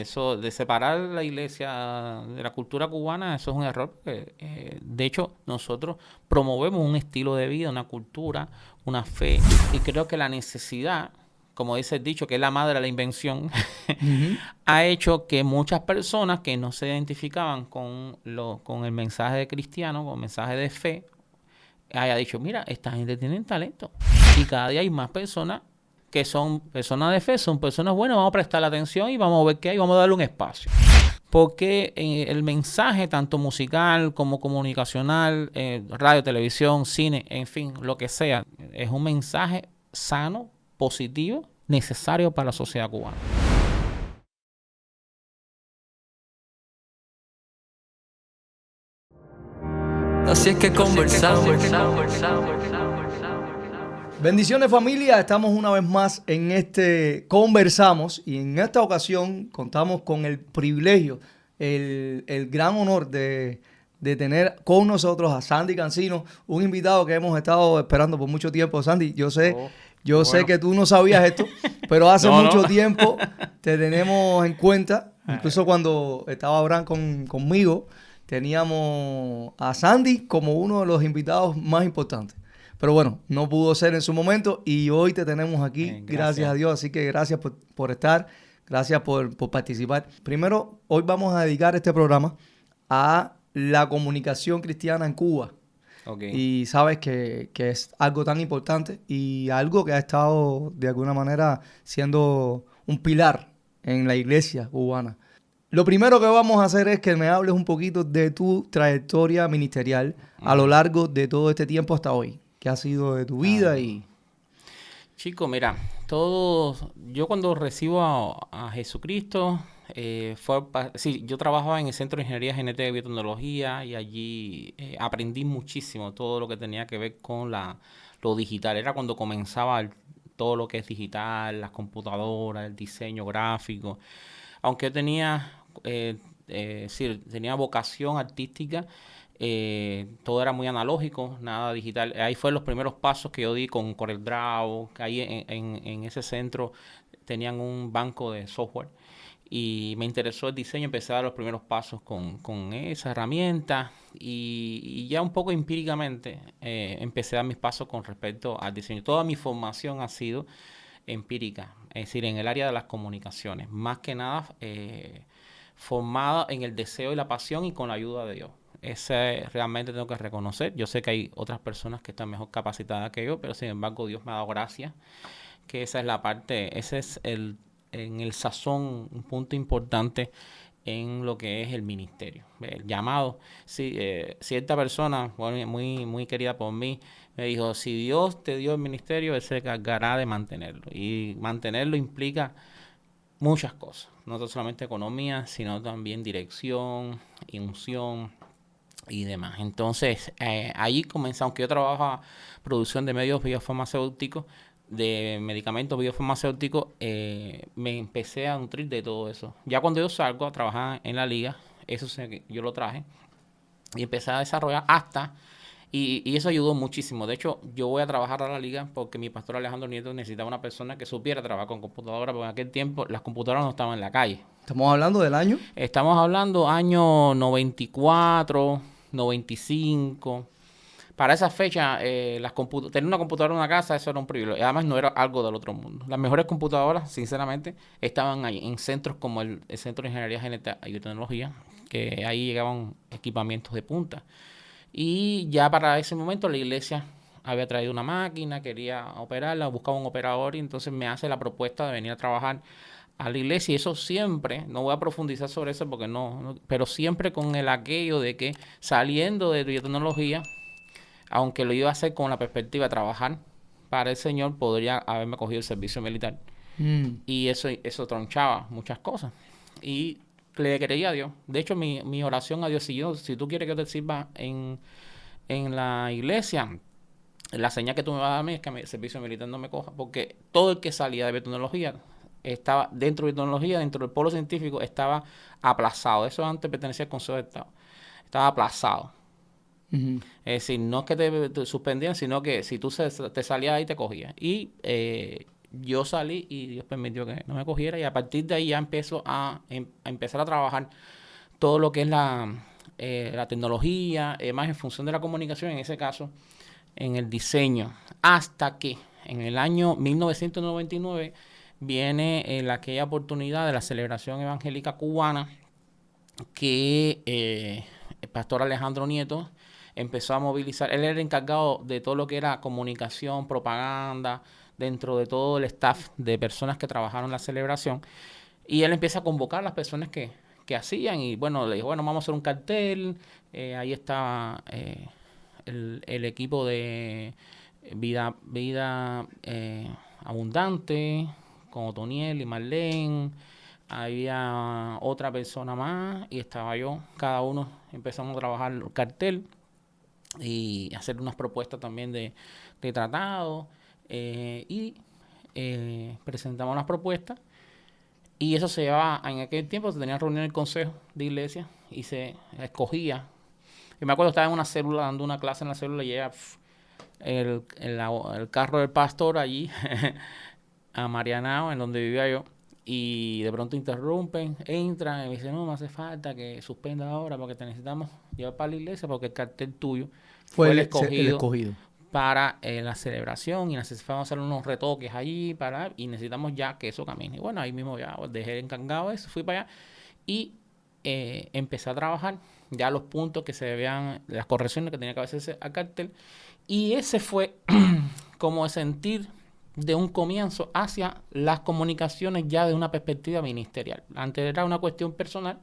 Eso, de separar la iglesia de la cultura cubana, eso es un error. Porque, de hecho, nosotros promovemos un estilo de vida, una cultura, una fe, y creo que la necesidad, como dice el dicho, que es la madre de la invención, Ujú. ha hecho que muchas personas que no se identificaban con el mensaje de cristiano, con el mensaje de fe, haya dicho, mira, esta gente tiene talento. Y cada día hay más personas que son personas de fe, son personas buenas, vamos a prestar atención y vamos a ver qué hay, vamos a darle un espacio. Porque el mensaje, tanto musical como comunicacional, radio, televisión, cine, en fin, lo que sea, es un mensaje sano, positivo, necesario para la sociedad cubana. Así es que conversamos. Bendiciones familia, estamos una vez más en este Conversamos y en esta ocasión contamos con el privilegio, el gran honor de tener con nosotros a Sandy Cancino, un invitado que hemos estado esperando por mucho tiempo. Sandy, yo sé Bueno. que tú no sabías esto, pero hace No, mucho no. tiempo te tenemos en cuenta, incluso cuando estaba Abraham conmigo, teníamos a Sandy como uno de los invitados más importantes. Pero bueno, no pudo ser en su momento y hoy te tenemos aquí, Gracias. gracias a Dios. Así que gracias por estar, gracias por participar. Primero, hoy vamos a dedicar este programa a la comunicación cristiana en Cuba. Okay. Y sabes que es algo tan importante y algo que ha estado de alguna manera siendo un pilar en la iglesia cubana. Lo primero que vamos a hacer es que me hables un poquito de tu trayectoria ministerial a lo largo de todo este tiempo hasta hoy. ¿Qué ha sido de tu vida? Chico, mira, yo cuando recibo a Jesucristo, yo trabajaba en el Centro de Ingeniería Genética y Biotecnología y allí aprendí muchísimo todo lo que tenía que ver con lo digital. Era cuando comenzaba todo lo que es digital, las computadoras, el diseño gráfico. Aunque tenía vocación artística, todo era muy analógico, nada digital. Ahí fueron los primeros pasos que yo di con CorelDRAW, que ahí en ese centro tenían un banco de software y me interesó el diseño, empecé a dar los primeros pasos con esa herramienta y ya un poco empíricamente empecé a dar mis pasos con respecto al diseño. Toda mi formación ha sido empírica, es decir, en el área de las comunicaciones, más que nada formada en el deseo y la pasión y con la ayuda de Dios. Ese realmente tengo que reconocer. Yo sé que hay otras personas que están mejor capacitadas que yo, pero sin embargo Dios me ha dado gracia, que esa es la parte, ese es en el sazón, un punto importante en lo que es el ministerio, el llamado. Sí, cierta persona, muy querida por mí, me dijo, si Dios te dio el ministerio, Él se encargará de mantenerlo. Y mantenerlo implica muchas cosas, no solamente economía, sino también dirección, unción y demás. Entonces, ahí comencé, aunque yo trabajo producción de medios biofarmacéuticos, de medicamentos biofarmacéuticos, me empecé a nutrir de todo eso. Ya cuando yo salgo a trabajar en la liga, yo lo traje y empecé a desarrollar y eso ayudó muchísimo. De hecho, yo voy a trabajar a la liga porque mi pastor Alejandro Nieto necesitaba una persona que supiera trabajar con computadoras, porque en aquel tiempo las computadoras no estaban en la calle. ¿Estamos hablando del año? Estamos hablando año 94, 95. Para esa fecha, tener una computadora en una casa, eso era un privilegio. Además, no era algo del otro mundo. Las mejores computadoras, sinceramente, estaban ahí, en centros como el Centro de Ingeniería Genética y Biotecnología, que ahí llegaban equipamientos de punta. Y ya para ese momento la iglesia había traído una máquina, quería operarla, buscaba un operador y entonces me hace la propuesta de venir a trabajar a la iglesia. Y eso siempre, no voy a profundizar sobre eso porque pero siempre con el aquello de que saliendo de biotecnología, aunque lo iba a hacer con la perspectiva de trabajar para el Señor, podría haberme cogido el servicio militar. Y eso tronchaba muchas cosas. Y le creía a Dios. De hecho, mi oración a Dios, si tú quieres que yo te sirva en la iglesia, la señal que tú me vas a darme es que el servicio militar no me coja, porque todo el que salía de biotecnología estaba dentro de biotecnología, dentro del polo científico, estaba aplazado. Eso antes pertenecía al Consejo de Estado. Estaba aplazado. Uh-huh. Es decir, no es que te suspendían, sino que si tú te salías ahí te cogían. Y yo salí y Dios permitió que no me cogiera y a partir de ahí ya empiezo a empezar a trabajar todo lo que es la tecnología, más en función de la comunicación, en ese caso, en el diseño, hasta que en el año 1999 viene aquella oportunidad de la celebración evangélica cubana que el pastor Alejandro Nieto empezó a movilizar. Él era el encargado de todo lo que era comunicación, propaganda, dentro de todo el staff de personas que trabajaron en la celebración. Y él empieza a convocar a las personas que hacían. Y bueno, le dijo, bueno, vamos a hacer un cartel. Ahí estaba el equipo de Vida Abundante, con Otoniel y Marlene. Había otra persona más y estaba yo. Cada uno empezamos a trabajar el cartel y hacer unas propuestas también de tratado. Presentamos las propuestas y eso se llevaba, en aquel tiempo se tenía reunión en el consejo de iglesia y se escogía. Yo me acuerdo, estaba en una célula dando una clase en la célula y llega el carro del pastor allí a Marianao, en donde vivía yo, y de pronto interrumpen, entran y me dicen, no, me hace falta que suspenda ahora porque te necesitamos llevar para la iglesia porque el cartel tuyo fue el escogido para la celebración y necesitamos hacer unos retoques allí y necesitamos ya que eso camine. Y bueno, ahí mismo ya dejé encargado eso, fui para allá y empecé a trabajar ya los puntos que se debían, las correcciones que tenía que hacerse al cartel, y ese fue como el sentir de un comienzo hacia las comunicaciones ya de una perspectiva ministerial. Antes era una cuestión personal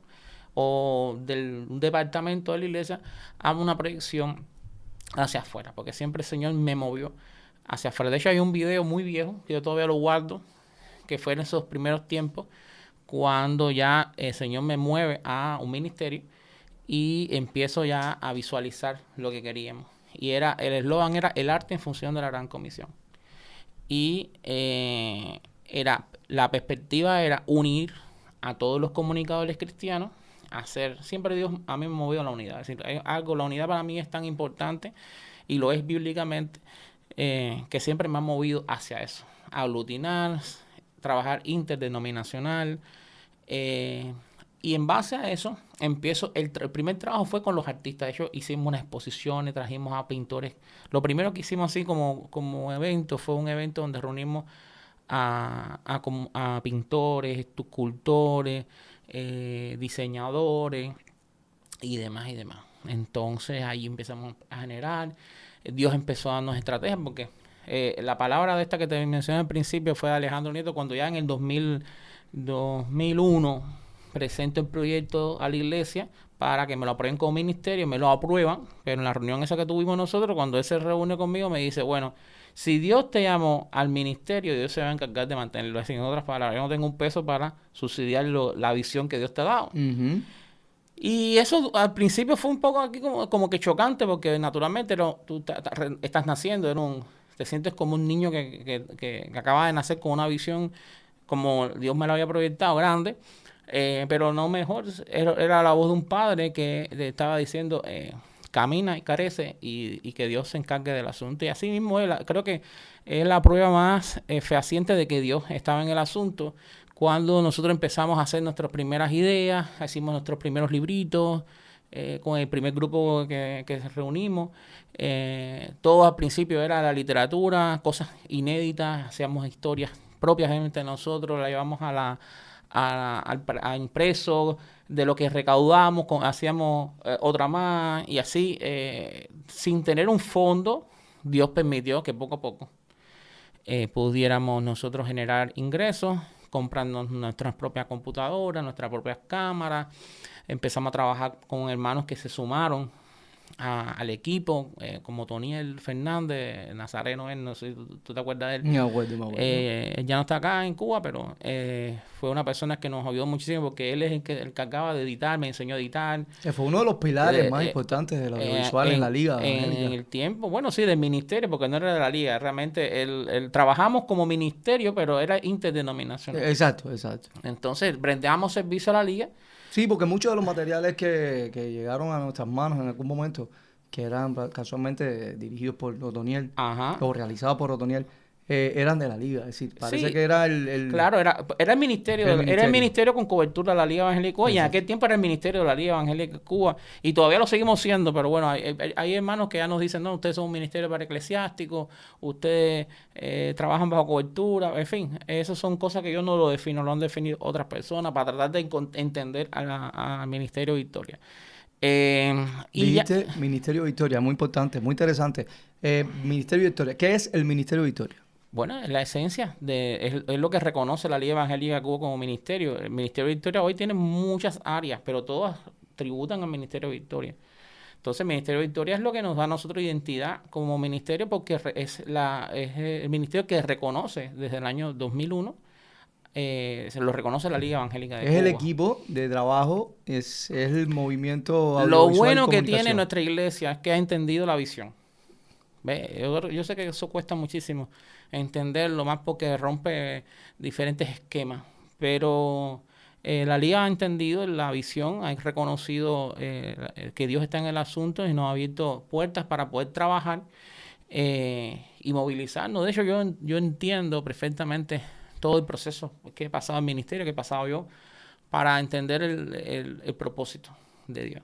o del departamento de la iglesia a una proyección hacia afuera, porque siempre el Señor me movió hacia afuera. De hecho, hay un video muy viejo, que yo todavía lo guardo, que fue en esos primeros tiempos, cuando ya el Señor me mueve a un ministerio y empiezo ya a visualizar lo que queríamos. Y el eslogan era el arte en función de la gran comisión. Y la perspectiva era unir a todos los comunicadores cristianos, siempre Dios a mí me movió a la unidad. Es decir, la unidad para mí es tan importante y lo es bíblicamente, que siempre me ha movido hacia eso, aglutinar, trabajar interdenominacional, y en base a eso empiezo, el primer trabajo fue con los artistas. De hecho, hicimos unas exposiciones, trajimos a pintores. Lo primero que hicimos así como evento fue un evento donde reunimos a pintores, escultores, diseñadores y demás y demás. Entonces ahí empezamos a generar. Dios empezó a darnos estrategias porque la palabra de esta que te mencioné al principio fue de Alejandro Nieto, cuando ya en el 2001 presento el proyecto a la iglesia para que me lo aprueben como ministerio. Me lo aprueban, pero en la reunión esa que tuvimos nosotros, cuando él se reúne conmigo, me dice, bueno, si Dios te llamó al ministerio, Dios se va a encargar de mantenerlo. En otras palabras, yo no tengo un peso para subsidiar la visión que Dios te ha dado. Uh-huh. Y eso al principio fue un poco aquí como que chocante, porque naturalmente tú estás naciendo, te sientes como un niño que acaba de nacer con una visión como Dios me lo había proyectado, grande. Pero no mejor, era la voz de un padre que le estaba diciendo, camina y carece y que Dios se encargue del asunto. Y así mismo creo que es la prueba más fehaciente de que Dios estaba en el asunto. Cuando nosotros empezamos a hacer nuestras primeras ideas, hicimos nuestros primeros libritos, con el primer grupo que reunimos, todo al principio era la literatura, cosas inéditas, hacíamos historias propias de nosotros, la llevamos a impreso, de lo que recaudamos, hacíamos otra más, y así, sin tener un fondo, Dios permitió que poco a poco pudiéramos nosotros generar ingresos, comprando nuestras propias computadoras, nuestras propias cámaras. Empezamos a trabajar con hermanos que se sumaron al equipo, como Toniel Fernández, Nazareno, no sé, ¿tú te acuerdas de él? Me acuerdo. Él ya no está acá en Cuba, pero fue una persona que nos ayudó muchísimo porque él es el que acaba de editar, me enseñó a editar. Fue uno de los pilares más importantes de lo audiovisual en la liga. En el tiempo, bueno, sí, del ministerio, porque no era de la liga, realmente trabajamos como ministerio, pero era interdenominacional. Exacto. Entonces, brindamos servicio a la liga. Sí, porque muchos de los materiales que llegaron a nuestras manos en algún momento, que eran casualmente dirigidos por Otoniel, o realizados por Otoniel, eran de la liga. Es decir, parece Sí, que era el... claro, era el ministerio, era el ministerio con cobertura de la Liga Evangélica de Cuba, y en aquel tiempo era el ministerio de la Liga Evangélica de Cuba, y todavía lo seguimos siendo, pero bueno, hay hermanos que ya nos dicen, no, ustedes son un ministerio para eclesiásticos, ustedes trabajan bajo cobertura, en fin, esas son cosas que yo no lo defino, lo han definido otras personas para tratar de entender al Ministerio Victoria. Dijiste Ministerio Victoria, muy importante, muy interesante. Ministerio Victoria, ¿qué es el Ministerio Victoria? Bueno, es la esencia, es lo que reconoce la Liga Evangélica de Cuba como ministerio. El Ministerio de Victoria hoy tiene muchas áreas, pero todas tributan al Ministerio de Victoria. Entonces, el Ministerio de Victoria es lo que nos da a nosotros identidad como ministerio, porque es el ministerio que reconoce desde el año 2001, se lo reconoce la Liga Evangélica de Cuba. Es el equipo de trabajo, es el movimiento audiovisual. Lo bueno que tiene nuestra iglesia es que ha entendido la visión. ¿Ve? Yo sé que eso cuesta muchísimo entenderlo, más porque rompe diferentes esquemas, pero la Liga ha entendido la visión, ha reconocido que Dios está en el asunto y nos ha abierto puertas para poder trabajar y movilizarnos. De hecho, yo entiendo perfectamente todo el proceso que he pasado en el ministerio, que he pasado yo, para entender el propósito de Dios.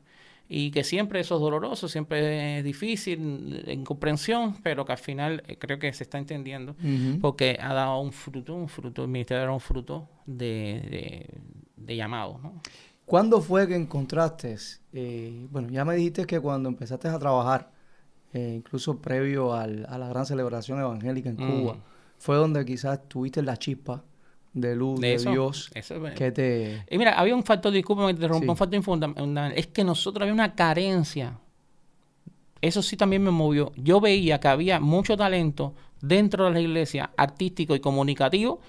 Y que siempre eso es doloroso, siempre es difícil, en comprensión, pero que al final creo que se está entendiendo, porque ha dado un fruto, el ministerio ha dado un fruto de llamado, ¿no? ¿Cuándo fue que encontraste? Bueno, ya me dijiste que cuando empezaste a trabajar, incluso previo a la gran celebración evangélica en Cuba, fue donde quizás tuviste la chispa de luz de Dios que te... Y mira, había un factor, discúlpame que te rompa, Sí. un factor fundamental, es que nosotros había una carencia. Eso sí también me movió. Yo veía que había mucho talento dentro de la iglesia, artístico y comunicativo,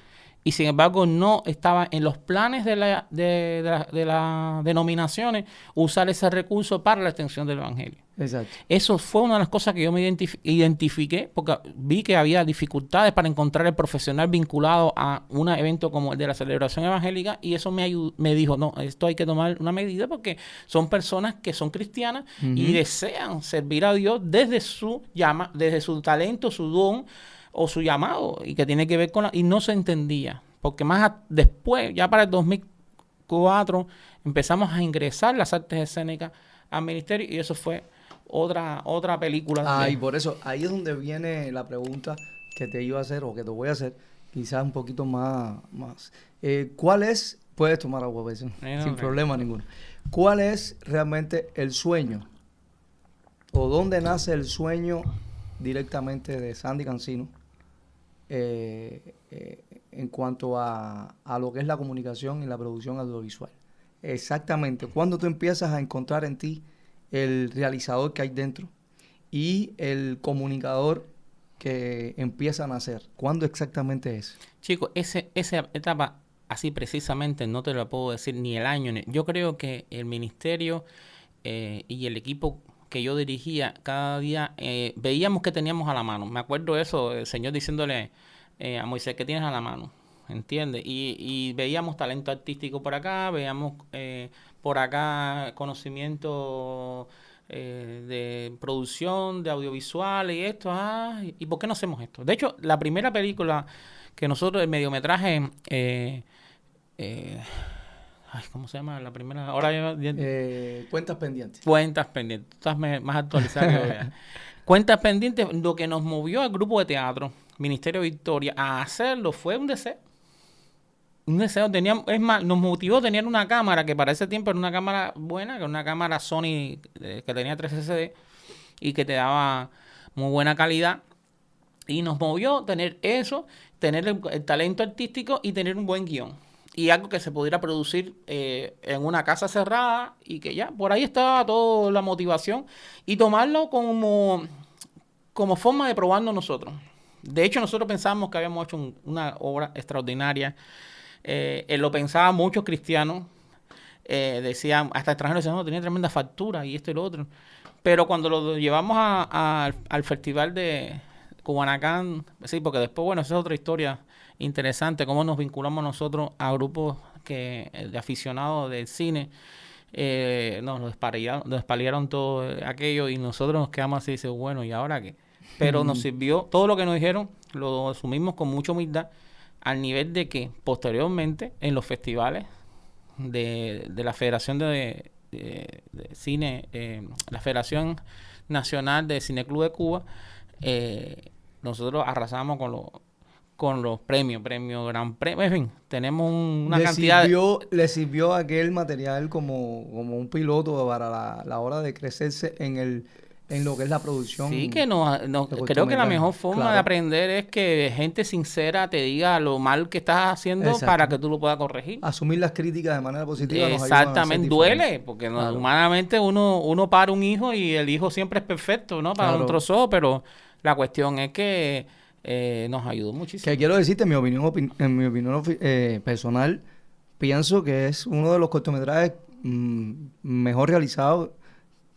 y sin embargo no estaba en los planes de las denominaciones usar ese recurso para la extensión del evangelio. Exacto. Eso fue una de las cosas que yo me identifiqué, porque vi que había dificultades para encontrar el profesional vinculado a un evento como el de la celebración evangélica, y eso me dijo, no, esto hay que tomar una medida porque son personas que son cristianas y desean servir a Dios desde su talento, su don o su llamado, y que tiene que ver con y no se entendía, porque después, ya para el 2004, empezamos a ingresar las artes escénicas al ministerio, y eso fue otra película. Y por eso, ahí es donde viene la pregunta que te iba a hacer o que te voy a hacer, quizás un poquito más. ¿Cuál es? Puedes tomar agua, pues, sin problema ninguno. ¿Cuál es realmente el sueño? ¿O dónde nace el sueño directamente de Sandy Cancino en cuanto a lo que es la comunicación y la producción audiovisual? Exactamente, ¿cuándo tú empiezas a encontrar en ti el realizador que hay dentro y el comunicador que empieza a nacer? ¿Cuándo exactamente es? Chicos, esa etapa así precisamente no te lo puedo decir ni el año. Yo creo que el ministerio y el equipo que yo dirigía cada día veíamos que teníamos a la mano. Me acuerdo eso, el Señor diciéndole a Moisés, ¿qué tienes a la mano? ¿Entiendes? Y veíamos talento artístico por acá, veíamos por acá conocimiento de producción, de audiovisual y esto. ¿Y por qué no hacemos esto? De hecho, la primera película que nosotros, el mediometraje... ¿cómo se llama? La primera... Ahora Cuentas pendientes. Cuentas pendientes. Tú estás más actualizado que yo. Cuentas pendientes, lo que nos movió al grupo de teatro, Ministerio Victoria, a hacerlo fue un deseo. Un deseo. Es más, nos motivó tener una cámara que para ese tiempo era una cámara buena, que era una cámara Sony que tenía 3 CD y que te daba muy buena calidad. Y nos movió tener eso, tener el talento artístico y tener un buen guión. Y algo que se pudiera producir en una casa cerrada, y que ya, por ahí estaba toda la motivación, y tomarlo como forma de probarnos nosotros. De hecho, nosotros pensábamos que habíamos hecho una obra extraordinaria. Lo pensaban muchos cristianos, decían, hasta extranjeros decían, no, tenía tremenda factura y esto y lo otro. Pero cuando lo llevamos al festival de Cubanacán, sí, porque después, bueno, esa es otra historia interesante, cómo nos vinculamos nosotros a grupos de aficionados del cine. Nos despalieron todo aquello, y nosotros nos quedamos así, dice, bueno, ¿y ahora qué? pero nos sirvió, todo lo que nos dijeron lo asumimos con mucha humildad, al nivel de que posteriormente en los festivales de la Federación de Cine, la Federación Nacional de Cineclub de Cuba, nosotros arrasamos con los premios Gran Premio, en fin, tenemos una cantidad Le sirvió aquel material como un piloto para la hora de crecerse en lo que es la producción. Sí, que creo que la cortometraje. mejor forma Claro. de aprender es que gente sincera te diga lo mal que estás haciendo Exacto. para que tú lo puedas corregir. Asumir las críticas de manera positiva nos ayudan a ser Exactamente, diferentes. duele, porque Claro. humanamente uno para un hijo y el hijo siempre es perfecto, ¿no? Para Claro. nuestros ojos, pero la cuestión es que nos ayudó muchísimo. Que quiero decirte, en mi opinión personal, pienso que es uno de los cortometrajes mejor realizados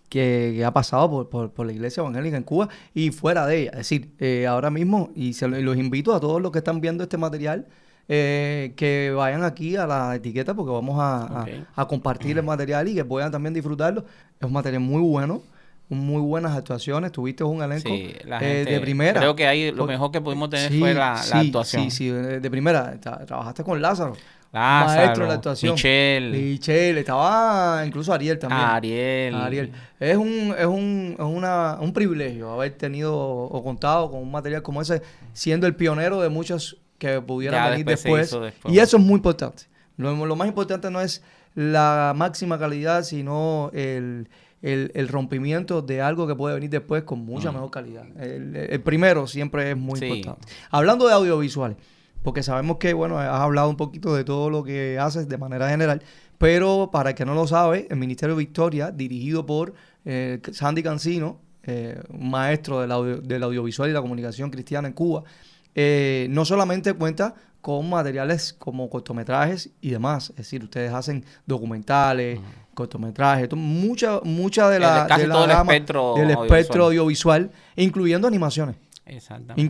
que ha pasado por la Iglesia Evangélica en Cuba y fuera de ella. Es decir, ahora mismo, y los invito a todos los que están viendo este material, que vayan aquí a la etiqueta porque vamos a compartir el material y que puedan también disfrutarlo. Es un material muy bueno, muy buenas actuaciones. Tuviste un elenco Sí, la gente, de primera. creo que ahí lo mejor que pudimos tener Sí, fue la actuación. Sí, de primera. Trabajaste con Lázaro. Lázaro, Maestro de la actuación. Michelle, estaba incluso Ariel también. Ariel. Es un privilegio haber tenido o contado con un material como ese, siendo el pionero de muchos que pudieran Ya venir después se después. hizo después. Y eso es muy importante. Lo más importante no es la máxima calidad, sino el rompimiento de algo que puede venir después con mucha mejor calidad. El primero siempre es muy Sí. importante. Hablando de audiovisuales, porque sabemos que, bueno, has hablado un poquito de todo lo que haces de manera general, pero para el que no lo sabe, el Ministerio Victoria, dirigido por Sandy Cancino, un maestro del audiovisual y la comunicación cristiana en Cuba, no solamente cuenta con materiales como cortometrajes y demás, es decir, ustedes hacen documentales, cortometrajes, mucha de la, casi de la todo el gama espectro del espectro audiovisual, incluyendo animaciones. Exactamente.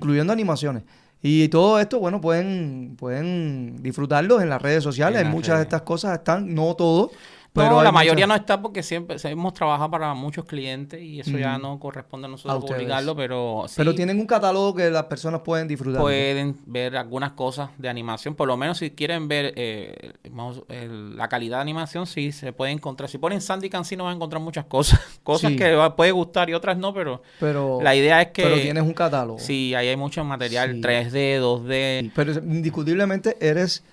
Y todo esto, bueno, pueden disfrutarlo en las redes sociales. En las Muchas de redes. estas cosas están, no todo, pero No, hay la mayoría no muchas está porque siempre hemos trabajado para muchos clientes y eso ya no corresponde a a nosotros ustedes. publicarlo, pero sí Pero tienen un catálogo que las personas pueden disfrutar. pueden ver algunas cosas de animación. Por lo menos si quieren ver la calidad de animación, sí se puede encontrar. Si ponen Sandy Cancino van a encontrar muchas cosas. Cosas Sí. que puede gustar y otras no, pero Pero la idea es que pero tienes un catálogo. sí, ahí hay mucho material Sí. 3D, 2D. Pero indiscutiblemente eres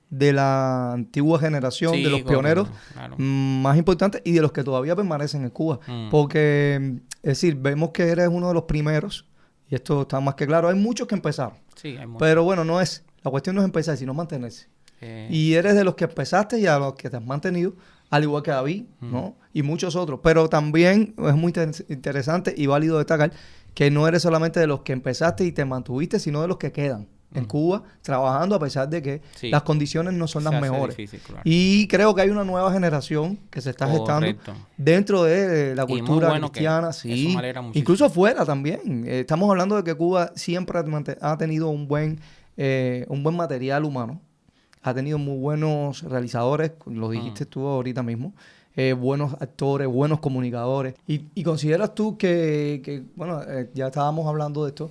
de la antigua generación, Sí, de los pioneros claro. más importantes y de los que todavía permanecen en Cuba. Porque, es decir, vemos que eres uno de los primeros, y esto está más que claro. Hay muchos que empezaron, Sí, hay mucho. pero bueno, la cuestión no es empezar, sino mantenerse. Y eres de los que empezaste y a los que te has mantenido, al igual que David, ¿no? Y muchos otros. Pero también es muy interesante y válido destacar que no eres solamente de los que empezaste y te mantuviste, sino de los que quedan en Cuba trabajando a pesar de que Sí. las condiciones no son Se las hace mejores. difícil, claro. Y creo que hay una nueva generación que se está gestando Correcto. dentro de la Y muy cultura bueno que cristiana, eso sí, me alegra muchísimo. incluso fuera también. Estamos hablando de que Cuba siempre ha tenido un buen material humano, ha tenido muy buenos realizadores, lo dijiste tú ahorita mismo, buenos actores, buenos comunicadores. ¿Y consideras tú que bueno, ya estábamos hablando de esto,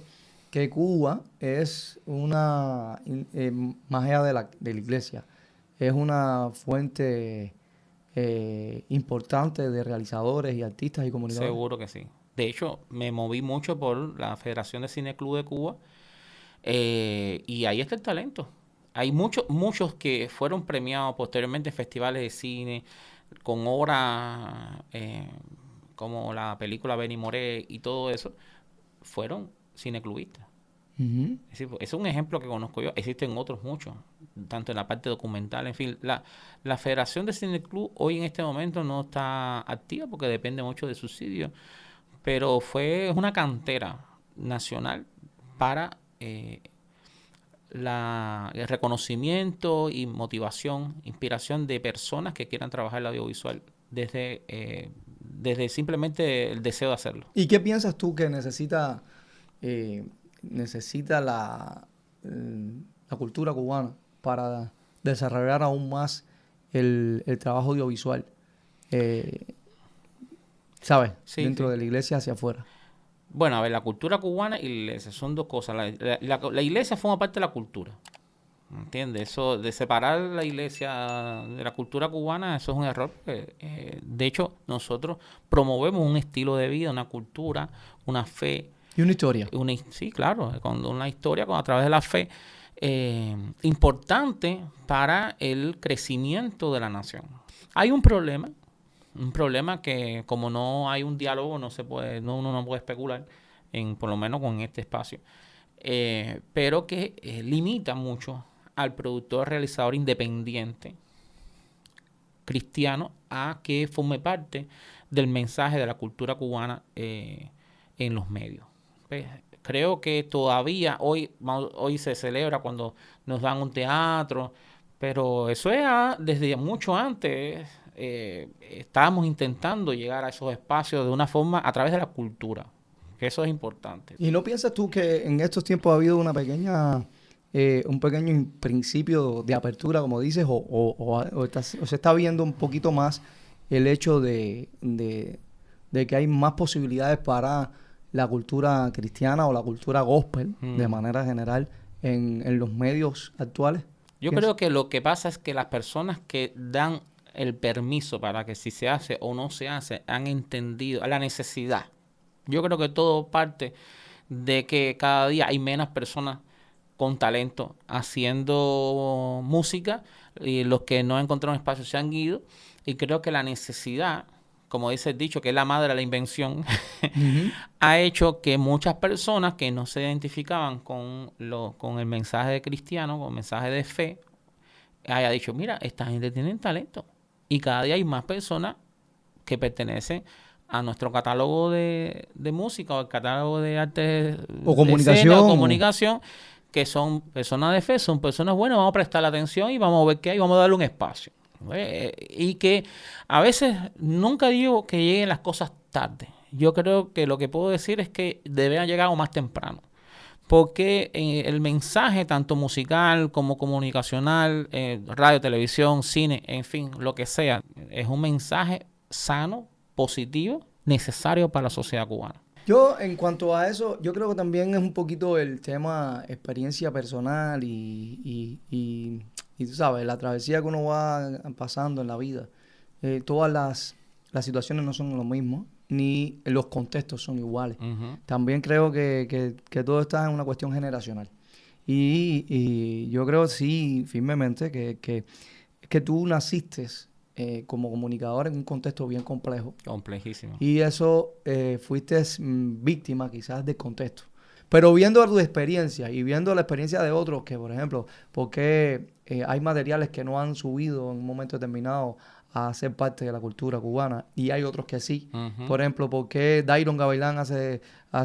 que Cuba es una, más allá de la iglesia, es una fuente importante de realizadores y artistas y comunicadores? Seguro que sí. De hecho, me moví mucho por la Federación de Cineclub de Cuba y ahí está el talento. Hay muchos que fueron premiados posteriormente en festivales de cine con obras como la película Benny Moré y todo eso, fueron cineclubistas. Ujú. Es decir, es un ejemplo que conozco yo. Existen otros muchos, tanto en la parte documental, en fin. La Federación de Cineclub hoy en este momento no está activa porque depende mucho de subsidios, pero es una cantera nacional para el reconocimiento y motivación, inspiración de personas que quieran trabajar el audiovisual desde simplemente el deseo de hacerlo. ¿Y qué piensas tú que necesita la cultura cubana para desarrollar aún más el trabajo audiovisual? ¿Sabes? Sí, Dentro sí. de la iglesia hacia afuera. Bueno, a ver, la cultura cubana y la iglesia son dos cosas. La iglesia forma parte de la cultura. ¿Entiendes? Eso de separar la iglesia de la cultura cubana, eso es un error. Porque, de hecho, nosotros promovemos un estilo de vida, una cultura, una fe. Y una historia. Sí, claro, una historia a través de la fe importante para el crecimiento de la nación. Hay un problema que como no hay un diálogo, no se puede, uno no puede especular, por lo menos con este espacio, pero que limita mucho al productor realizador independiente cristiano a que forme parte del mensaje de la cultura cubana en los medios. Pues, creo que todavía hoy se celebra cuando nos dan un teatro, pero eso es desde mucho antes. Estábamos intentando llegar a esos espacios de una forma a través de la cultura, que eso es importante. ¿Y no piensas tú que en estos tiempos ha habido un pequeño principio de apertura, como dices, o se está viendo un poquito más el hecho de que hay más posibilidades para la cultura cristiana o la cultura gospel de manera general en los medios actuales? Yo creo que lo que pasa es que las personas que dan el permiso para que si se hace o no se hace han entendido la necesidad. Yo creo que todo parte de que cada día hay menos personas con talento haciendo música y los que no encontraron espacio se han ido, y creo que la necesidad, como dice el dicho, que es la madre de la invención, ha hecho que muchas personas que no se identificaban con el mensaje cristiano, con el mensaje de fe, haya dicho, mira, esta gente tiene talento. Y cada día hay más personas que pertenecen a nuestro catálogo de música o el catálogo de arte o comunicación, que son personas de fe, son personas buenas, vamos a prestar la atención y vamos a ver qué hay, vamos a darle un espacio. Y que a veces nunca digo que lleguen las cosas tarde. Yo creo que lo que puedo decir es que deben llegar más temprano. Porque el mensaje, tanto musical como comunicacional, radio, televisión, cine, en fin, lo que sea, es un mensaje sano, positivo, necesario para la sociedad cubana. Yo, en cuanto a eso, yo creo que también es un poquito el tema experiencia personal y tú sabes, la travesía que uno va pasando en la vida. Todas las situaciones no son lo mismo, ni los contextos son iguales. También creo que todo está en una cuestión generacional. Y yo creo, sí, firmemente, que tú naciste como comunicador en un contexto bien complejo. Complejísimo. Y eso fuiste víctima quizás del contexto. Pero viendo tu experiencia y viendo la experiencia de otros, que por ejemplo, porque hay materiales que no han subido en un momento determinado a ser parte de la cultura cubana y hay otros que sí. Por ejemplo, porque Dairon Gavilán hace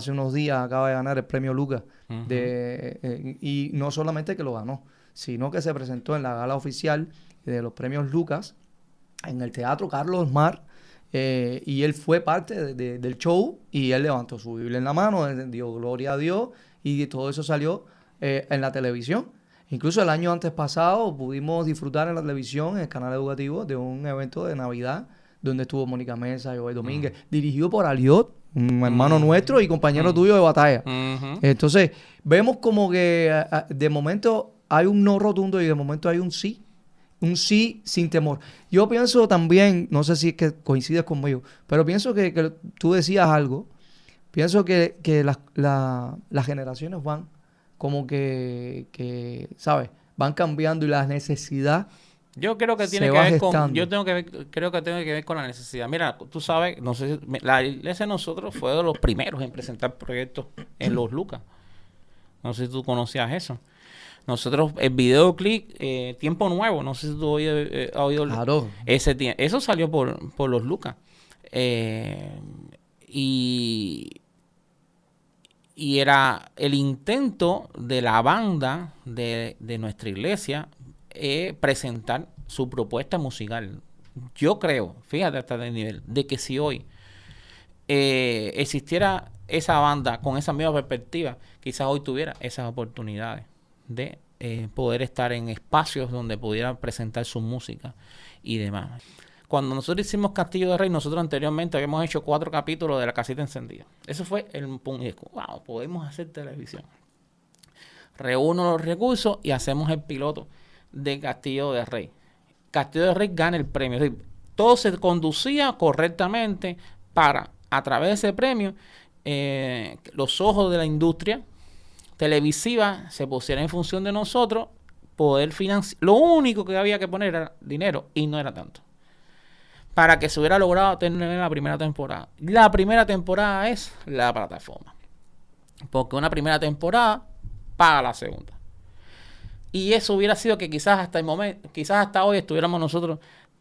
unos días acaba de ganar el premio Lucas y no solamente que lo ganó, sino que se presentó en la gala oficial de los premios Lucas en el Teatro Carlos Mar, y él fue parte del show y él levantó su Biblia en la mano, dio gloria a Dios y todo eso salió en la televisión. Incluso el año antes pasado pudimos disfrutar en la televisión, en el canal educativo, de un evento de Navidad donde estuvo Mónica Mesa y Joel Domínguez, dirigido por Aliot, un hermano nuestro y compañero tuyo de batalla. Entonces, vemos como que de momento hay un no rotundo y de momento hay un sí sin temor. Yo pienso también, no sé si es que coincides conmigo, pero pienso que tú decías algo, pienso que las generaciones van como que ¿sabes? Van cambiando y la necesidad yo creo que tiene que ver con creo que tiene que ver con la necesidad. Mira, tú sabes, no sé, la iglesia de nosotros fue de los primeros en presentar proyectos en los Lucas. No sé si tú conocías eso. Nosotros, el videoclip Tiempo Nuevo, no sé si tú has oído claro. Ese tiempo. Eso salió por los Lucas. Y era el intento de la banda de nuestra iglesia presentar su propuesta musical. Yo creo, fíjate hasta el nivel, de que si hoy existiera esa banda con esa misma perspectiva, quizás hoy tuviera esas oportunidades de poder estar en espacios donde pudieran presentar su música y demás. cuando nosotros hicimos Castillo de Rey, nosotros anteriormente habíamos hecho 4 capítulos de La Casita Encendida. Eso fue el punto. Wow, podemos hacer televisión. Reúno los recursos y hacemos el piloto de Castillo de Rey. Castillo de Rey gana el premio. Es decir, todo se conducía correctamente para, a través de ese premio, los ojos de la industria televisiva se pusieran en función de nosotros, poder financiar. Lo único que había que poner era dinero, y no era tanto, para que se hubiera logrado tener la primera temporada. La primera temporada es la plataforma, porque una primera temporada paga la segunda. Y eso hubiera sido que quizás hasta el momento, quizás hasta hoy estuviéramos nosotros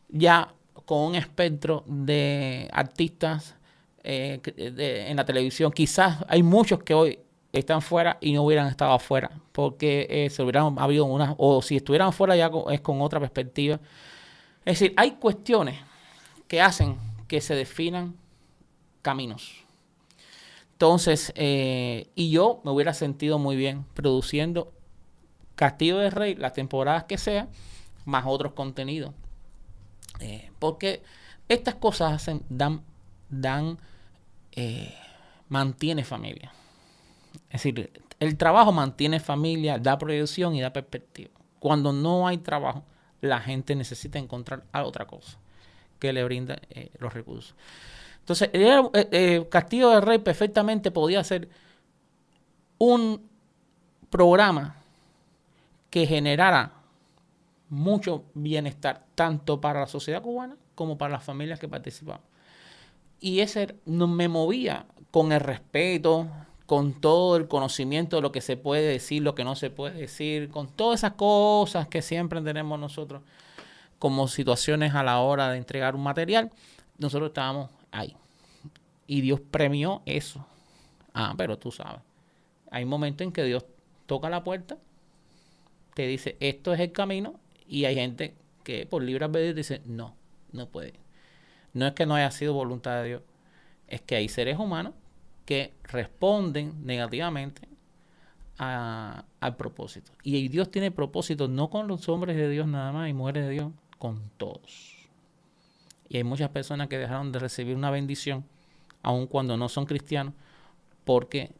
ya con un espectro de artistas en la televisión. Quizás hay muchos que hoy están fuera y no hubieran estado afuera, porque se hubieran habido unas, o si estuvieran fuera ya es con otra perspectiva. Es decir, hay cuestiones que hacen que se definan caminos. Entonces, y yo me hubiera sentido muy bien produciendo Castillo de Rey, las temporadas que sea, más otros contenidos. Porque estas cosas mantiene familia. Es decir, el trabajo mantiene familia, da proyección y da perspectiva. Cuando no hay trabajo, la gente necesita encontrar otra cosa que le brinda los recursos. Entonces, Castillo de Rey perfectamente podía ser un programa que generara mucho bienestar, tanto para la sociedad cubana como para las familias que participaban. Y ese me movía con el respeto, con todo el conocimiento de lo que se puede decir, lo que no se puede decir, con todas esas cosas que siempre tenemos nosotros como situaciones a la hora de entregar un material. Nosotros estábamos ahí. Y Dios premió eso. Pero tú sabes, hay momentos en que Dios toca la puerta, te dice, esto es el camino, y hay gente que por libre albedrío dice, no puede. No es que no haya sido voluntad de Dios, es que hay seres humanos que responden negativamente al propósito. Y Dios tiene propósitos no con los hombres de Dios nada más y mujeres de Dios, con todos. Y hay muchas personas que dejaron de recibir una bendición, aun cuando no son cristianos, porque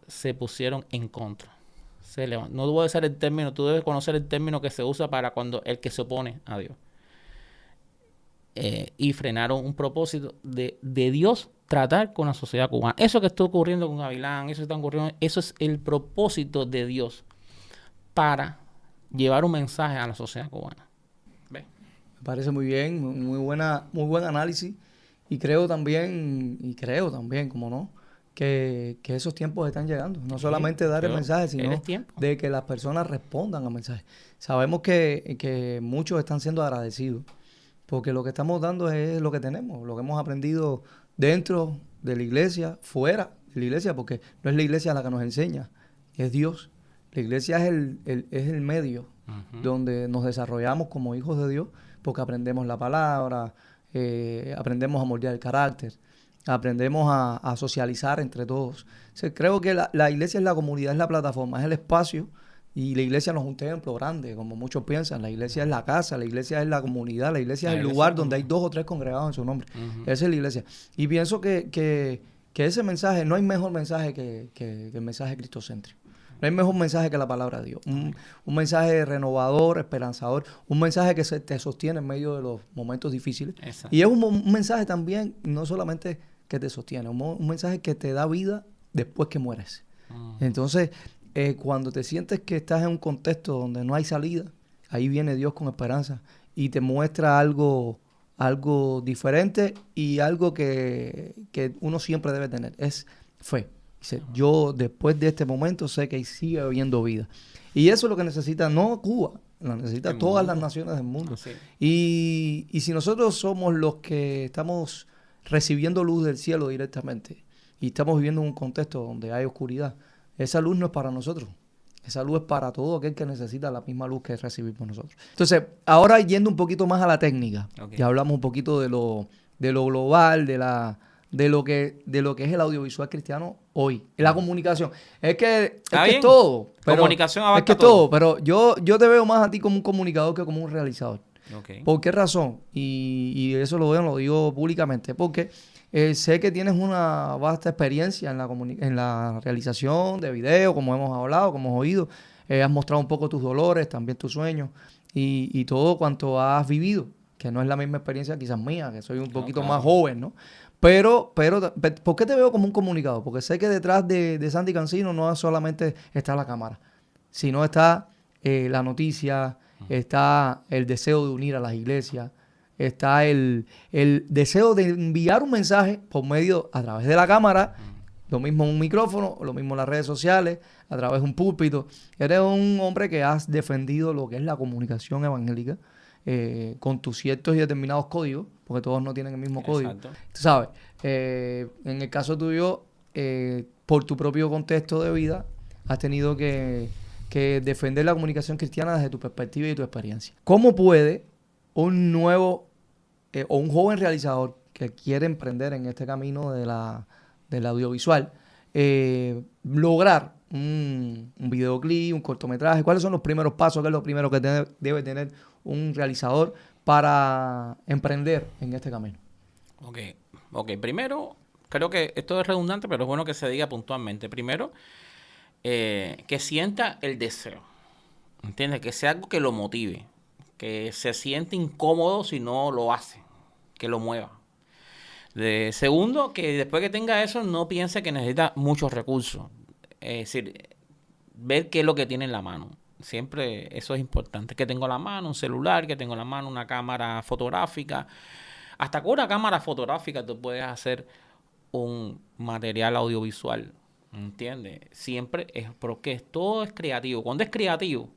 se pusieron en contra. No debo usar el término, tú debes conocer el término que se usa para cuando el que se opone a Dios. Y frenaron un propósito de Dios tratar con la sociedad cubana. Eso que está ocurriendo con Gavilán, eso es el propósito de Dios para llevar un mensaje a la sociedad cubana. ¿Ves? Me parece muy bien, muy buen análisis. Y creo también, como no, que esos tiempos están llegando. No solamente dar el mensaje, sino de que las personas respondan al mensaje. Sabemos que muchos están siendo agradecidos, porque lo que estamos dando es lo que tenemos, lo que hemos aprendido dentro de la iglesia, fuera de la iglesia, porque no es la iglesia la que nos enseña, es Dios. La iglesia es el medio donde nos desarrollamos como hijos de Dios, porque aprendemos la palabra, aprendemos a moldear el carácter, aprendemos a socializar entre todos. O sea, creo que la iglesia es la comunidad, es la plataforma, es el espacio. Y la iglesia no es un templo grande, como muchos piensan. La iglesia es la casa, la iglesia es la comunidad, la iglesia es el lugar donde hay 2 o 3 congregados en su nombre. Esa es la iglesia. Y pienso que ese mensaje, no hay mejor mensaje que el mensaje cristocéntrico. No hay mejor mensaje que la palabra de Dios. Un mensaje renovador, esperanzador, un mensaje que te sostiene en medio de los momentos difíciles. Exacto. Y es un mensaje también, no solamente que te sostiene, un mensaje que te da vida después que mueres. Entonces, cuando te sientes que estás en un contexto donde no hay salida, ahí viene Dios con esperanza y te muestra algo diferente y algo que uno siempre debe tener, es fe. Dice, yo después de este momento sé que sigue habiendo vida. Y eso es lo que necesita no Cuba, lo necesita todas las naciones del mundo. Y si nosotros somos los que estamos recibiendo luz del cielo directamente y estamos viviendo en un contexto donde hay oscuridad, esa luz no es para nosotros. Esa luz es para todo aquel que necesita la misma luz que recibimos nosotros. Entonces, ahora yendo un poquito más a la técnica, ya hablamos un poquito de lo global, de lo que es el audiovisual cristiano hoy. La comunicación. Es que es todo. Pero, comunicación abarca todo. Pero yo te veo más a ti como un comunicador que como un realizador. Ok. ¿Por qué razón? Y eso lo digo públicamente, porque sé que tienes una vasta experiencia en en la realización de videos, como hemos hablado, como hemos oído. Has mostrado un poco tus dolores, también tus sueños y todo cuanto has vivido, que no es la misma experiencia quizás mía, que soy un No, poquito más claro. joven, ¿no? Pero, ¿por qué te veo como un comunicador? Porque sé que detrás de Sandy Cancino no solamente está la cámara, sino está la noticia, está el deseo de unir a las iglesias, está el deseo de enviar un mensaje por medio, a través de la cámara, lo mismo un micrófono, lo mismo las redes sociales, a través de un púlpito. Eres un hombre que has defendido lo que es la comunicación evangélica con tus ciertos y determinados códigos, porque todos no tienen el mismo código. Exacto. Tú sabes, en el caso tuyo, por tu propio contexto de vida, has tenido que defender la comunicación cristiana desde tu perspectiva y tu experiencia. ¿Cómo puede un nuevo o un joven realizador que quiere emprender en este camino del audiovisual lograr un videoclip, un cortometraje? ¿Cuáles son los primeros pasos? ¿Qué es lo primero que debe tener un realizador para emprender en este camino? Ok. Primero, creo que esto es redundante, pero es bueno que se diga puntualmente. Primero, que sienta el deseo. ¿Entiendes? Que sea algo que lo motive. Que se siente incómodo si no lo hace. Que lo mueva. Segundo, que después que tenga eso, no piense que necesita muchos recursos. Es decir, ver qué es lo que tiene en la mano. Siempre eso es importante. Que tengo en la mano un celular, que tengo en la mano una cámara fotográfica. Hasta con una cámara fotográfica tú puedes hacer un material audiovisual. ¿Entiendes? Siempre es porque todo es creativo. Cuando es creativo,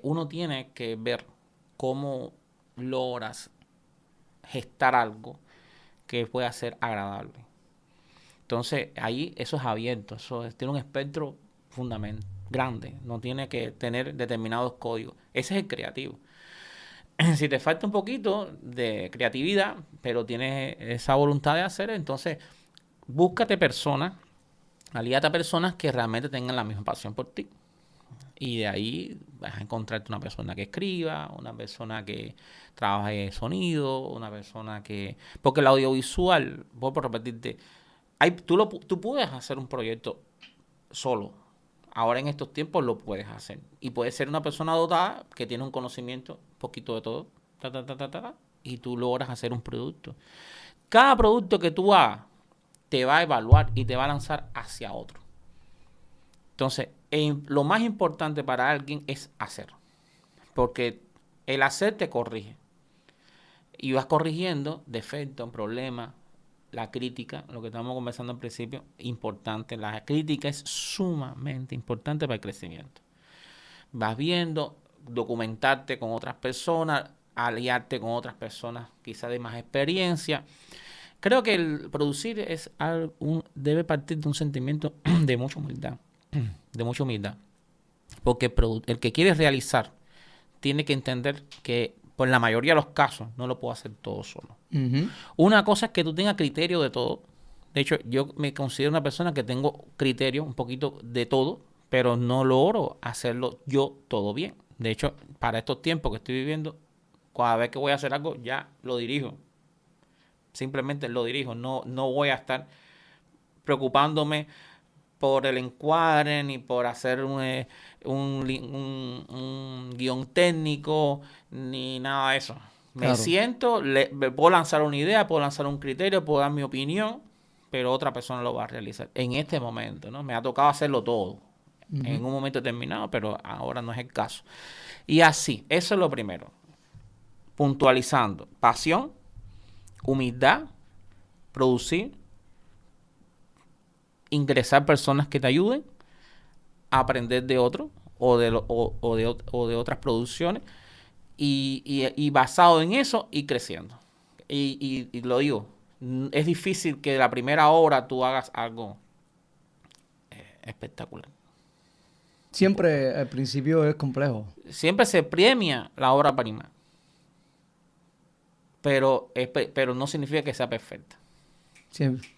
uno tiene que ver cómo logras gestar algo que pueda ser agradable. Entonces, ahí eso es abierto, tiene un espectro grande, no tiene que tener determinados códigos. Ese es el creativo. Si te falta un poquito de creatividad, pero tienes esa voluntad de hacer, entonces búscate personas, alíate a personas que realmente tengan la misma pasión por ti. Y de ahí vas a encontrarte una persona que escriba, una persona que trabaje sonido, una persona que... Porque el audiovisual, voy por repetirte, tú puedes hacer un proyecto solo. Ahora en estos tiempos lo puedes hacer. Y puedes ser una persona dotada que tiene un conocimiento, un poquito de todo, y tú logras hacer un producto. Cada producto que tú hagas te va a evaluar y te va a lanzar hacia otro. Entonces, lo más importante para alguien es hacer. Porque el hacer te corrige. Y vas corrigiendo defectos, problemas, la crítica, lo que estamos conversando al principio, importante. La crítica es sumamente importante para el crecimiento. Vas viendo, documentarte con otras personas, aliarte con otras personas quizás de más experiencia. Creo que el producir debe partir de un sentimiento de mucha humildad. De mucha humildad. Porque el que quiere realizar tiene que entender que por la mayoría de los casos no lo puedo hacer todo solo. Uh-huh. Una cosa es que tú tengas criterio de todo. De hecho, yo me considero una persona que tengo criterio un poquito de todo, pero no logro hacerlo yo todo bien. De hecho, para estos tiempos que estoy viviendo, cada vez que voy a hacer algo, ya lo dirijo. Simplemente lo dirijo. No voy a estar preocupándome por el encuadre, ni por hacer un guión técnico, ni nada de eso. Me siento, puedo lanzar una idea, puedo lanzar un criterio, puedo dar mi opinión, pero otra persona lo va a realizar. En este momento, ¿no? Me ha tocado hacerlo todo. Uh-huh. En un momento determinado, pero ahora no es el caso. Y así, eso es lo primero. Puntualizando, pasión, humildad, producir, ingresar personas que te ayuden a aprender de otros o de otras producciones y basado en eso y creciendo. Y lo digo, es difícil que la primera hora tú hagas algo espectacular. Siempre al principio es complejo. Siempre se premia la obra prima, pero no significa que sea perfecta. Siempre.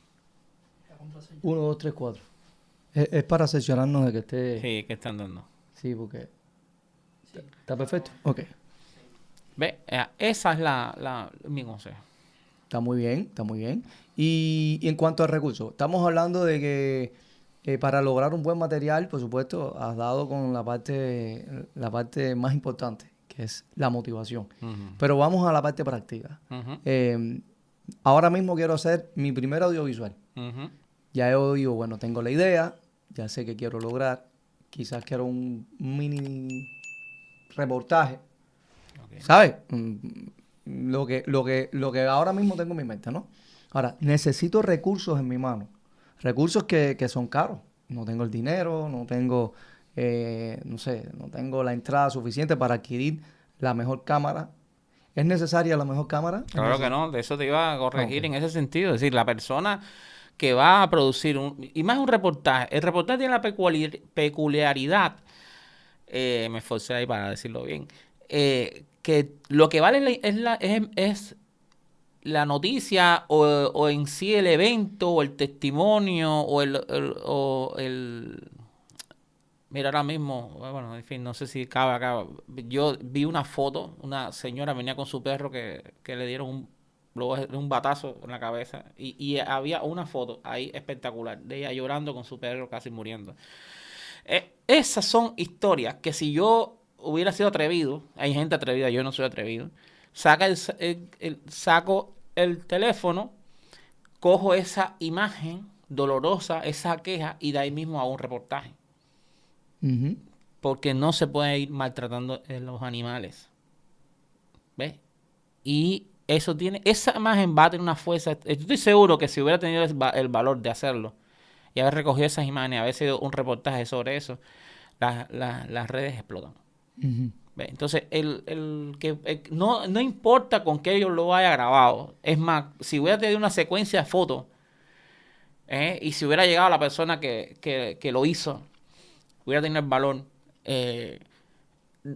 1, 2, 3, 4. Es para asegurarnos de que esté... Sí, que están dando. Sí, porque... ¿Está perfecto? Ok. ¿Ves? Esa es mi consejo. Está muy bien, está muy bien. Y en cuanto a recursos, estamos hablando de que para lograr un buen material, por supuesto, has dado con la parte más importante, que es la motivación. Ujú. Pero vamos a la parte práctica. Ujú. Ahora mismo quiero hacer mi primer audiovisual. Ujú. Ya he dicho, bueno, tengo la idea, ya sé que quiero lograr, quizás quiero un mini reportaje, Ok. ¿sabes? Lo que ahora mismo tengo en mi mente, ¿no? Ahora, necesito recursos en mi mano. Recursos que son caros. No tengo el dinero, no tengo, no sé, no tengo la entrada suficiente para adquirir la mejor cámara. ¿Es necesaria la mejor cámara? Claro que no, de eso te iba a corregir Ok. en ese sentido. Es decir, la persona que va a producir y más un reportaje. El reportaje tiene la peculiaridad, me esforcé ahí para decirlo bien, que lo que vale es la noticia o en sí el evento o el testimonio Mira, ahora mismo, bueno, en fin, no sé si cabe acá. Yo vi una foto, una señora venía con su perro que le dieron un batazo en la cabeza y había una foto ahí espectacular de ella llorando con su perro casi muriendo. Esas son historias que si yo hubiera sido atrevido, hay gente atrevida, yo no soy atrevido, saco el teléfono, cojo esa imagen dolorosa, esa queja y de ahí mismo hago un reportaje. Ujú. Porque no se puede ir maltratando a los animales. ¿Ves? Y esa imagen va a tener una fuerza. Yo estoy seguro que si hubiera tenido el valor de hacerlo y haber recogido esas imágenes, haber sido un reportaje sobre eso, las redes explotan. Ujú. ¿Ves? Entonces, no importa con que ellos lo haya grabado. Es más, si hubiera tenido una secuencia de fotos, y si hubiera llegado la persona que lo hizo, hubiera tenido el valor,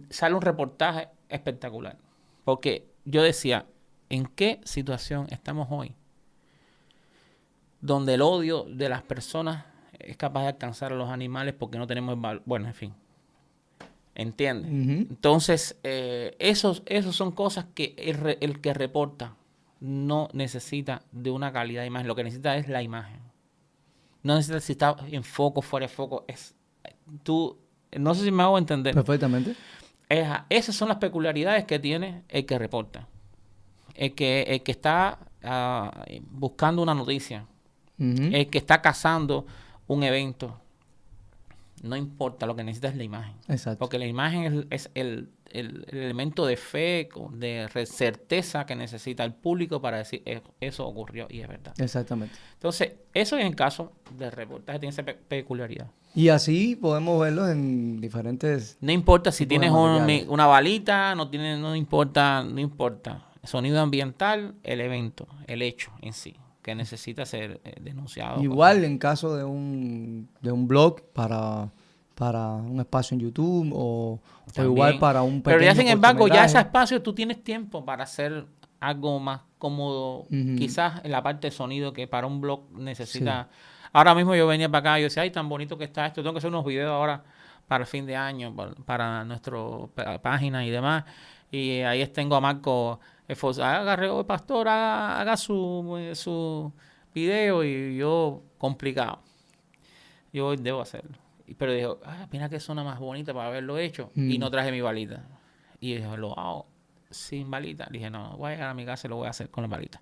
sale un reportaje espectacular. Porque yo decía, ¿en qué situación estamos hoy? Donde el odio de las personas es capaz de alcanzar a los animales porque no tenemos el valor. Bueno, en fin. ¿Entiendes? Ujú. Entonces, esos son cosas que el que reporta no necesita de una calidad de imagen. Lo que necesita es la imagen. No necesita si está en foco, fuera de foco. No sé si me hago entender. Perfectamente. Esas son las peculiaridades que tiene el que reporta. El que está buscando una noticia. Ujú. El que está cazando un evento. No importa, lo que necesita es la imagen. Exacto. Porque la imagen es el elemento de fe, de certeza que necesita el público para decir eso ocurrió y es verdad. Exactamente. Entonces, eso es en caso de reportaje, tiene esa peculiaridad. Y así podemos verlo en diferentes No importa si tipos de tienes materiales. una balita, no importa. Sonido ambiental, el evento, el hecho en sí, que necesita ser denunciado. Igual en caso de un blog para un espacio en YouTube o igual También. para un Pero pequeño ya sin embargo, ya ese cortometraje. espacio tú tienes tiempo para hacer algo más cómodo, Ujú. quizás en la parte de sonido que para un blog necesita. Sí. Ahora mismo yo venía para acá y yo decía, ay, tan bonito que está esto, tengo que hacer unos videos ahora para el fin de año, para nuestra página y demás. Y ahí tengo a Marco, agarre, oh, pastor, haga su video y yo complicado. Yo hoy debo hacerlo. Pero dijo, mira qué zona más bonita para haberlo hecho. Y no traje mi balita. Y dije, lo hago sin balita. Dije, no, voy a llegar a mi casa y lo voy a hacer con la balita.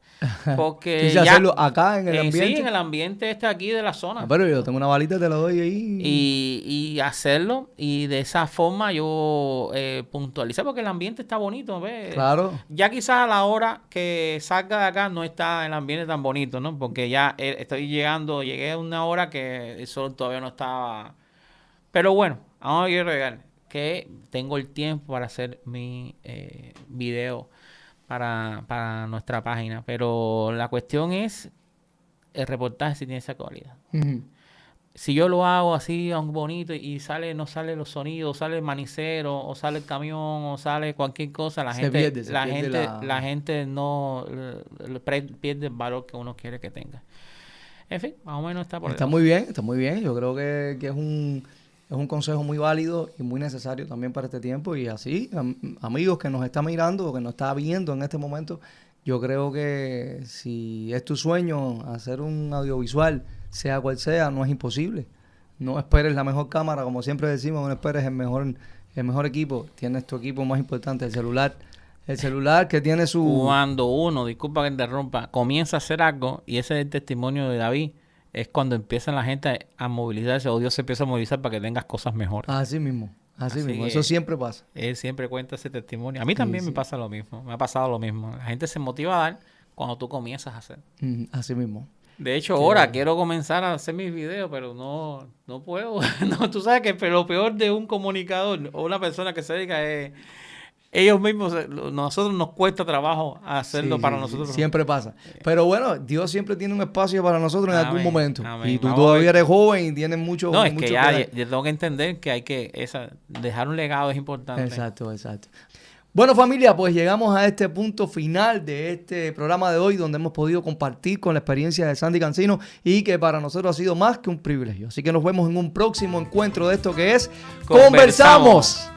Porque Quise ya... hacerlo acá en el sí, ambiente. en el ambiente aquí de la zona. Pero yo tengo una balita, te la doy ahí. Y hacerlo. Y de esa forma yo puntualicé. Porque el ambiente está bonito, ¿ves? Claro. Ya quizás a la hora que salga de acá no está el ambiente tan bonito, ¿no? Porque ya llegué a una hora que el sol todavía no estaba... Pero bueno, vamos a llegar que tengo el tiempo para hacer mi video para nuestra página. Pero la cuestión es el reportaje si tiene esa calidad. Ujú. Si yo lo hago así, bonito, y no sale los sonidos, sale el manicero, o sale el camión, o sale cualquier cosa, la gente no pierde el valor que uno quiere que tenga. En fin, más o menos está por Está ahí. muy bien, está muy bien. Yo creo que es es un consejo muy válido y muy necesario también para este tiempo. Y así, amigos que nos está mirando o que nos está viendo en este momento, yo creo que si es tu sueño hacer un audiovisual, sea cual sea, no es imposible. No esperes la mejor cámara, como siempre decimos, no esperes el mejor equipo. Tienes tu equipo más importante, el celular. El celular que tiene su... Cuando uno, disculpa que interrumpa, comienza a hacer algo, y ese es el testimonio de David, es cuando empieza la gente a movilizarse, o Dios se empieza a movilizar para que tengas cosas mejores. Así mismo. Así mismo. que Eso siempre pasa. Él siempre cuenta ese testimonio. A mí también me pasa lo mismo. Me ha pasado lo mismo. La gente se motiva a dar cuando tú comienzas a hacer. Así mismo. De hecho, ahora quiero comenzar a hacer mis videos, pero no puedo. No, tú sabes que lo peor de un comunicador o una persona que se dedica es... Ellos mismos, nosotros nos cuesta trabajo hacerlo para nosotros. Siempre pasa. Pero bueno, Dios siempre tiene un espacio para nosotros en algún momento. Amén. Y tú todavía eres joven y tienes mucho... No, es mucho que ya tengo que entender que hay que... dejar un legado es importante. Exacto. Bueno, familia, pues llegamos a este punto final de este programa de hoy, donde hemos podido compartir con la experiencia de Sandy Cancino y que para nosotros ha sido más que un privilegio. Así que nos vemos en un próximo encuentro de esto que es Conversamos.